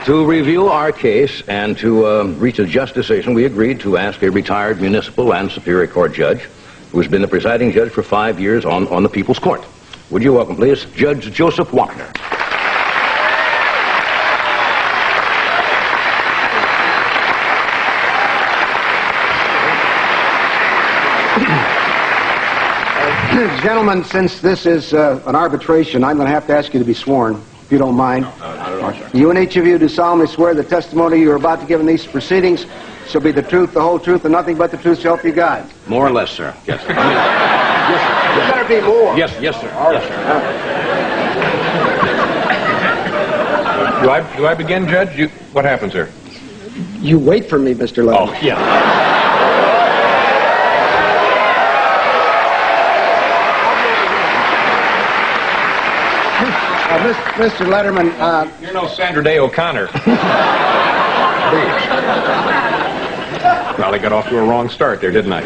To review our case and to reach a just decision, we agreed to ask a retired municipal and superior court judge who has been the presiding judge for 5 years on the People's Court. Would you welcome, please, Judge Joseph Wapner. Gentlemen, since this is an arbitration, I'm going to have to ask you to be sworn, if you don't mind. You and each of you do solemnly swear the testimony you are about to give in these proceedings shall be the truth, the whole truth, and nothing but the truth, so help you God. More or less, sir. Yes, sir. Yes, sir. There better be more. Yes, sir. All right. Yes, sir. Do I begin, Judge? What happens here? You wait for me, Mr. Letterman. Oh, yeah. Mr. Letterman, You're no Sandra Day O'Connor. Well, I got off to a wrong start there, didn't I?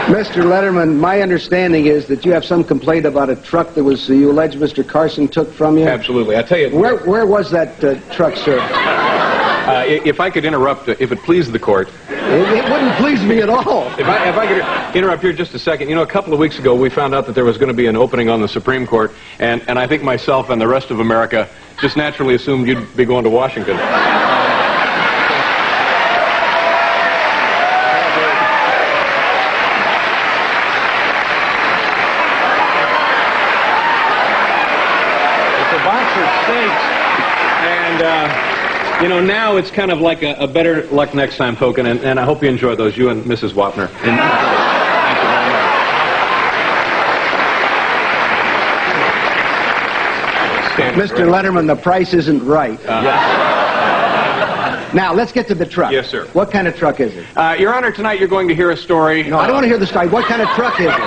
Mr. Letterman, my understanding is that you have some complaint about a truck that was, you allege Mr. Carson took from you? Absolutely. I tell you... Where was that truck, sir? If I could interrupt, if it pleases the court... It wouldn't please me at all. If I could interrupt here just a second. You know, a couple of weeks ago, we found out that there was going to be an opening on the Supreme Court, and I think myself and the rest of America just naturally assumed you'd be going to Washington. It's a box of steaks, and... you know, now it's kind of like a better luck next time token, and I hope you enjoy those, you and Mrs. Wapner. Mr. Letterman, the price isn't right. Now, let's get to the truck. Yes, sir. What kind of truck is it? Your Honor, tonight you're going to hear a story. No, I don't want to hear the story. What kind of truck is it?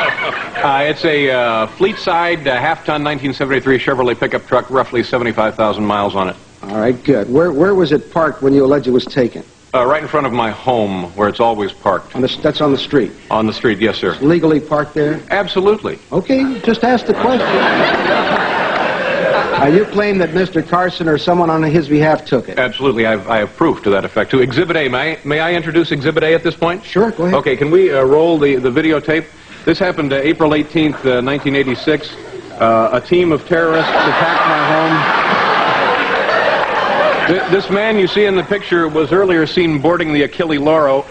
It's a fleet-side, half-ton 1973 Chevrolet pickup truck, roughly 75,000 miles on it. All right, good. Where was it parked when you allege it was taken? Right in front of my home, where it's always parked. That's on the street? On the street, yes, sir. It's legally parked there? Absolutely. Okay, just ask the question. You claim that Mr. Carson or someone on his behalf took it? Absolutely. I have proof to that effect, too. Exhibit A. May I introduce Exhibit A at this point? Sure, go ahead. Okay, can we roll the videotape? This happened April 18th, 1986. A team of terrorists attacked my home. This man you see in the picture was earlier seen boarding the Achille Lauro.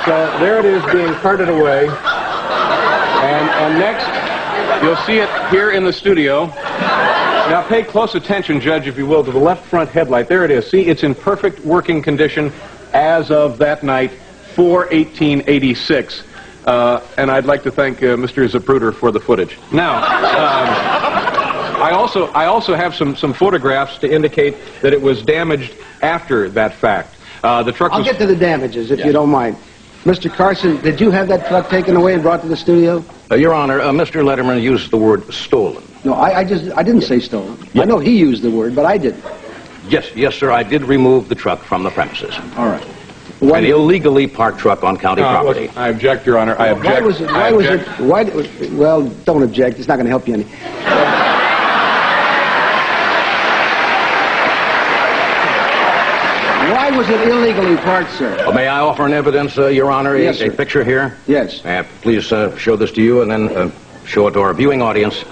So there it is being carted away. And next, you'll see it here in the studio. Now pay close attention, Judge, if you will, to the left front headlight. There it is. See, it's in perfect working condition as of that night, 4/18/86. And I'd like to thank Mr. Zapruder for the footage. Now, I also have some photographs to indicate that it was damaged after that fact. The truck I'll get to the damages, if you don't mind. Mr. Carson, did you have that truck taken away and brought to the studio? Your Honor, Mr. Letterman used the word stolen. No, I didn't say stolen. Yeah. I know he used the word, but I didn't. Yes, sir, I did remove the truck from the premises. All right. An illegally parked truck on county property. I object, Your Honor. I object. Well, don't object. It's not going to help you any. Why was it illegally parked, sir? May I offer an evidence, Your Honor? Yes, sir. A picture here? Yes. Please show this to you and then show it to our viewing audience.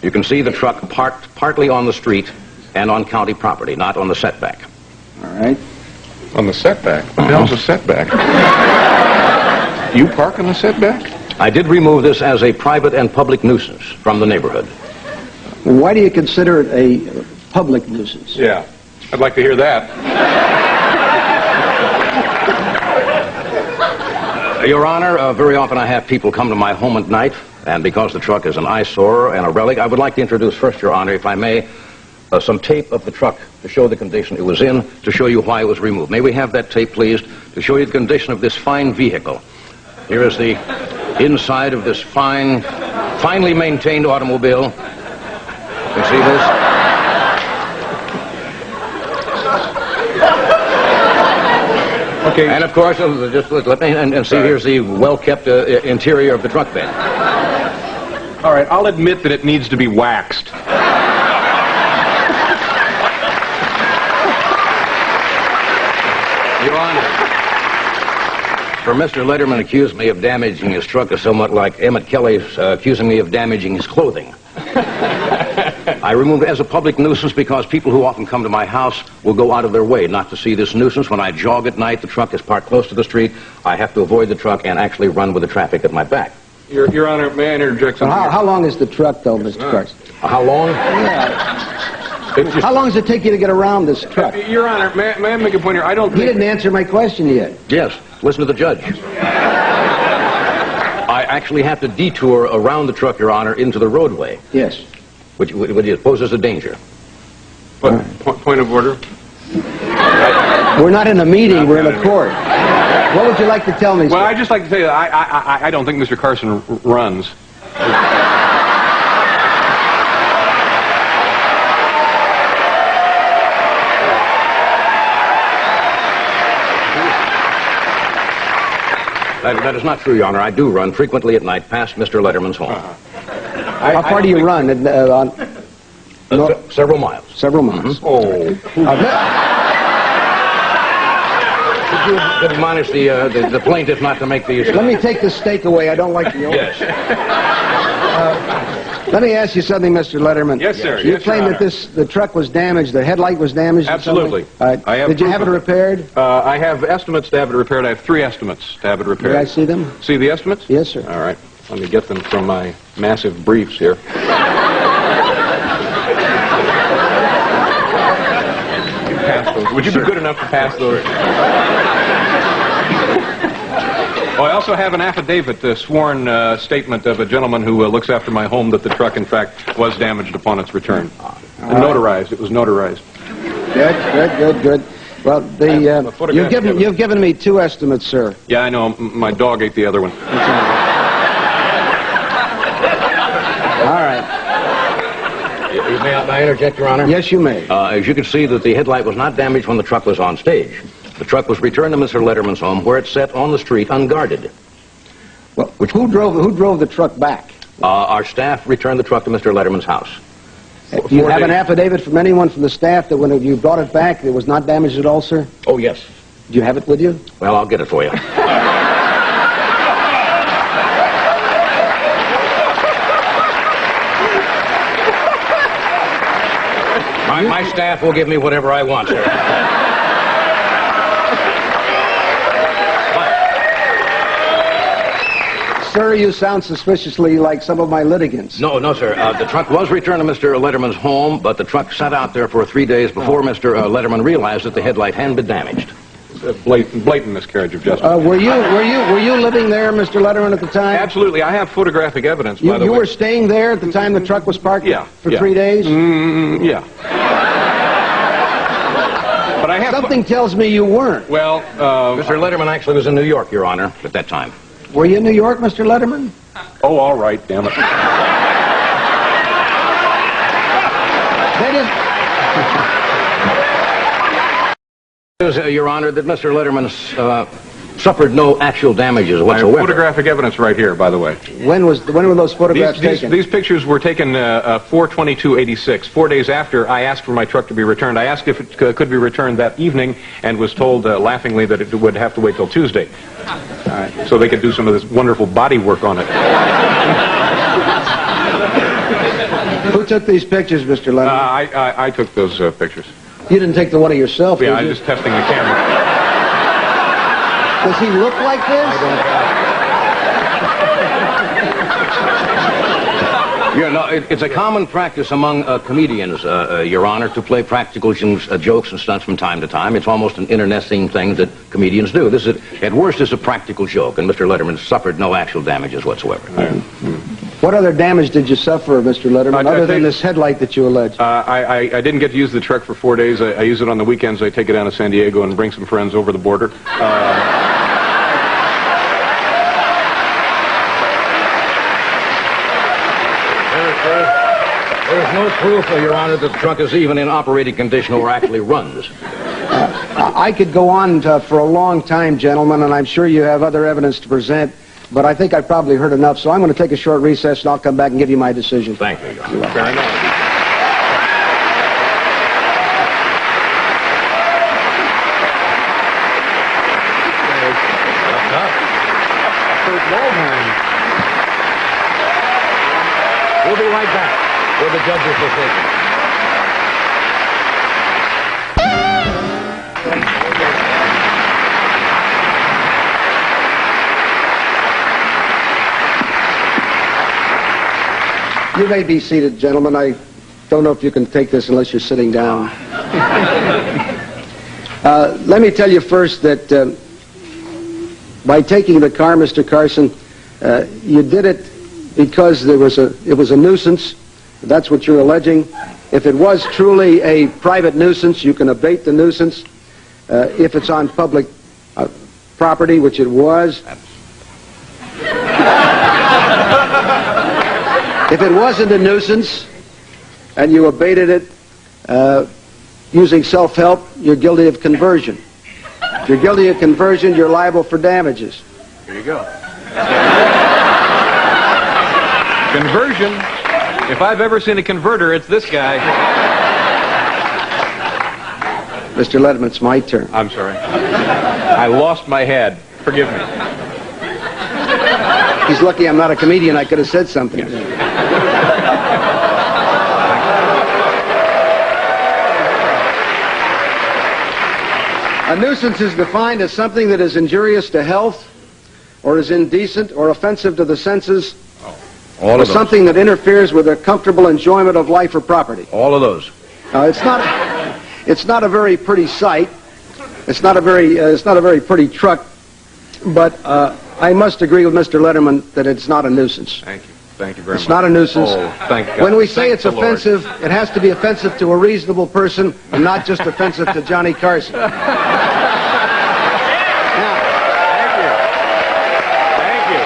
You can see the truck parked partly on the street and on county property, not on the setback. All right. On the setback? What the hell's a setback? You park on the setback? I did remove this as a private and public nuisance from the neighborhood. Why do you consider it a public nuisance? Yeah. I'd like to hear that. Your Honor, very often I have people come to my home at night, and because the truck is an eyesore and a relic, I would like to introduce first, Your Honor, if I may, some tape of the truck to show the condition it was in, to show you why it was removed. May we have that tape, please, to show you the condition of this fine vehicle. Here is the inside of this finely maintained automobile. You can see this. Okay. And of course, just let me and see. Here's the well-kept interior of the truck bed. All right, I'll admit that it needs to be waxed. For Mr. Letterman accused me of damaging his truck is somewhat like Emmett Kelly's accusing me of damaging his clothing. I removed it as a public nuisance because people who often come to my house will go out of their way not to see this nuisance. When I jog at night, the truck is parked close to the street. I have to avoid the truck and actually run with the traffic at my back. Your Honor, may I interject something? How long is the truck, though, Mr. Carson? How long? Yeah. How long does it take you to get around this truck? Your Honor, may I make a point here? I don't think... He didn't answer my question yet. Yes. Listen to the judge. I actually have to detour around the truck, Your Honor, into the roadway. Yes. Which poses a danger. But, point of order? We're not in a meeting, we're in a court. What would you like to tell me, sir? Well, I'd just like to say that I don't think Mr. Carson runs. That is not true, Your Honor. I do run frequently at night past Mr. Letterman's home. How far do you run? Several miles. Several miles. Oh. Could admonish the plaintiff not to make these... Let me take the stake away. I don't like the old. Yes. Let me ask you something, Mr. Letterman. Yes, sir. You Yes, claim Your that the truck was damaged, the headlight was damaged? Absolutely. Did you have it repaired? I have estimates to have it repaired. I have 3 estimates to have it repaired. May I see them? See the estimates? Yes, sir. All right. Let me get them from my massive briefs here. Pass those. Would you be good enough to pass those? Oh, I also have an affidavit, a sworn statement of a gentleman who looks after my home that the truck, in fact, was damaged upon its return. Notarized. It was notarized. Good. Well, you've given me 2 estimates, sir. Yeah, I know. My dog ate the other one. All right. May I interject, Your Honor? Yes, you may. As you can see, that the headlight was not damaged when the truck was on stage. The truck was returned to Mr. Letterman's home, where it sat on the street unguarded. Well, who drove the truck back? Our staff returned the truck to Mr. Letterman's house. Do you have an affidavit from anyone from the staff that when you brought it back, it was not damaged at all, sir? Oh, yes. Do you have it with you? Well, I'll get it for you. My staff will give me whatever I want, sir. Sir, you sound suspiciously like some of my litigants. No, sir. The truck was returned to Mr. Letterman's home, but the truck sat out there for 3 days before Mr. Letterman realized that the headlight hadn't been damaged. Blatant miscarriage of justice. Were you living there, Mr. Letterman, at the time? Absolutely. I have photographic evidence, by the way. You were staying there at the time the truck was parked? Yeah. For 3 days? Yeah. But I have... Something tells me you weren't. Well, Mr. Letterman actually was in New York, Your Honor, at that time. Were you in New York, Mr. Letterman? Oh, all right, damn it. Your Honor, that Mr. Letterman suffered no actual damages whatsoever. I have photographic evidence right here, by the way. When were those photographs taken? These pictures were taken 4/22/86. 4 days after I asked for my truck to be returned. I asked if it could be returned that evening and was told laughingly that it would have to wait till Tuesday. All right. So they could do some of this wonderful body work on it. Who took these pictures, Mr. Letterman? I took those pictures. You didn't take the one of yourself, Yeah, did you? I'm just testing the camera. Does he look like this? Yeah, no, it's a common practice among comedians, Your Honor, to play practical jokes and stunts from time to time. It's almost an internecine thing that comedians do. This is, at worst, is a practical joke, and Mr. Letterman suffered no actual damages whatsoever. What other damage did you suffer, Mr. Letterman, other than this headlight that you allege? I didn't get to use the truck for 4 days. I use it on the weekends. I take it down to San Diego and bring some friends over the border. There's no proof, Your Honor, that the truck is even in operating condition or actually runs. I could go on for a long time, gentlemen, and I'm sure you have other evidence to present, but I think I've probably heard enough, so I'm going to take a short recess, and I'll come back and give you my decision. Thank you, Your Honor. Fair enough. We'll be right back with the judge's decision. You may be seated, gentlemen. I don't know if you can take this unless you're sitting down. Let me tell you first that by taking the car, Mr. Carson, you did it because it was a nuisance. That's what you're alleging. If it was truly a private nuisance, you can abate the nuisance. If it's on public property, which it was. If it wasn't a nuisance and you abated it using self-help, you're guilty of conversion. If you're guilty of conversion, you're liable for damages. Here you go. Conversion. If I've ever seen a converter, it's this guy. Mr. Letterman, it's my turn. I'm sorry. I lost my head. Forgive me. He's lucky I'm not a comedian. I could have said something. A nuisance is defined as something that is injurious to health, or is indecent, or offensive to the senses, All or of those. something that interferes with a comfortable enjoyment of life or property. All of those. It's not a very pretty sight. It's not a very pretty truck. But I must agree with Mr. Letterman that it's not a nuisance. Thank you. Thank you very much. It's not a nuisance. Oh, thank God. When we say Thank it's the Lord. offensive, it has to be offensive to a reasonable person and not just offensive to Johnny Carson. Now, Thank you.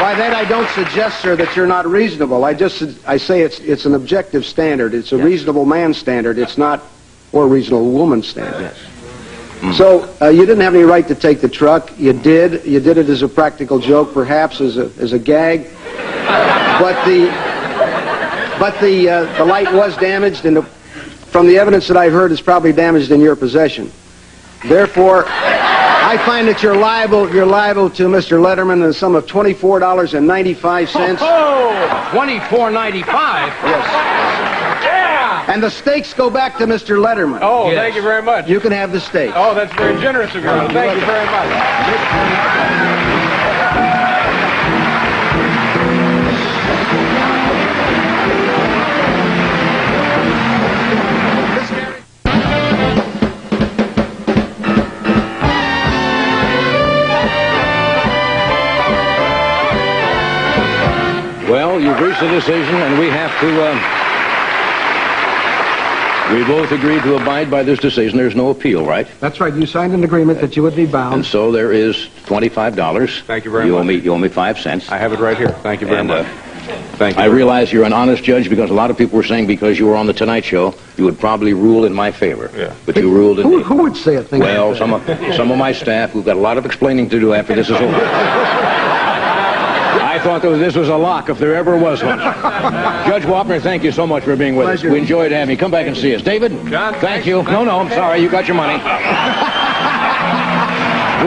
by that I don't suggest, sir, that you're not reasonable. I say it's an objective standard. It's a reasonable man standard. It's not or a reasonable woman standard. Yes. So you didn't have any right to take the truck. You did. You did it as a practical joke, perhaps as a gag. But the light was damaged, and from the evidence that I've heard, it's probably damaged in your possession. Therefore, I find that you're liable to Mr. Letterman the sum of $24.95. Oh, $24.95. Yes. And the stakes go back to Mr. Letterman. Oh, Yes. thank you very much. You can have the stakes. Oh, that's very generous of you. Thank you very much. Well, you've reached a decision, and we have to... we both agreed to abide by this decision. There's no appeal, right? That's right. You signed an agreement that you would be bound. And so there is $25. Thank you very much. You owe me 5 cents. I have it right here. Thank you very And, much. Thank you. I realize you're an honest judge, because a lot of people were saying because you were on the Tonight Show, you would probably rule in my favor. Yeah. But you ruled in... Who would say a thing Well, like that? some of my staff who've got a lot of explaining to do after this is over. I thought this was a lock if there ever was one. Judge Wapner, thank you so much for being with Pleasure. us. We enjoyed having you. Come back and see us. David? John, Thank you. No, I'm sorry. You got your money.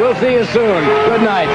We'll see you soon. Good night.